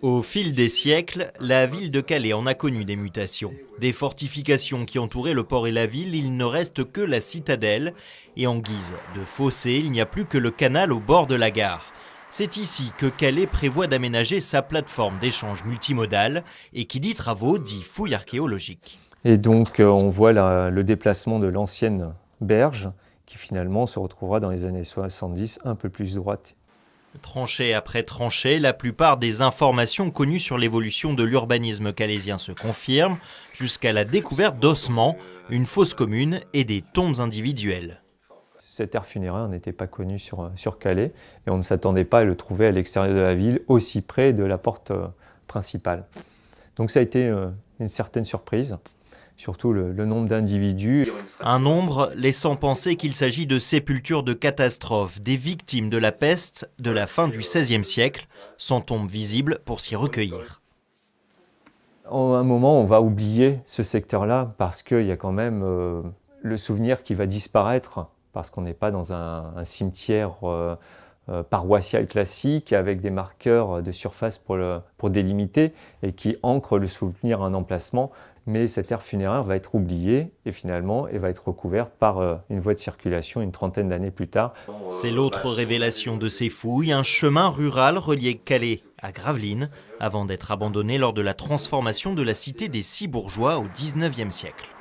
Au fil des siècles, la ville de Calais en a connu des mutations. Des fortifications qui entouraient le port et la ville, il ne reste que la citadelle. Et en guise de fossé, il n'y a plus que le canal au bord de la gare. C'est ici que Calais prévoit d'aménager sa plateforme d'échange multimodal. Et qui dit travaux dit fouilles archéologiques. Et donc on voit le déplacement de l'ancienne berge qui finalement se retrouvera dans les années 70 un peu plus droite. Tranchée après tranchée, la plupart des informations connues sur l'évolution de l'urbanisme calaisien se confirment, jusqu'à la découverte d'ossements, une fosse commune et des tombes individuelles. Cette aire funéraire n'était pas connue sur Calais et on ne s'attendait pas à le trouver à l'extérieur de la ville, aussi près de la porte principale. Donc ça a été une certaine surprise. Surtout le nombre d'individus. Un nombre laissant penser qu'il s'agit de sépultures de catastrophes, des victimes de la peste de la fin du XVIe siècle, sans tombe visible pour s'y recueillir. À un moment, on va oublier ce secteur-là parce qu'il y a quand même le souvenir qui va disparaître parce qu'on n'est pas dans un cimetière paroissial classique avec des marqueurs de surface pour délimiter et qui ancrent le souvenir à un emplacement. Mais cette aire funéraire va être oubliée et finalement elle va être recouverte par une voie de circulation une trentaine d'années plus tard. C'est l'autre révélation de ces fouilles, un chemin rural relié Calais à Gravelines, avant d'être abandonné lors de la transformation de la cité des 6 bourgeois au XIXe siècle.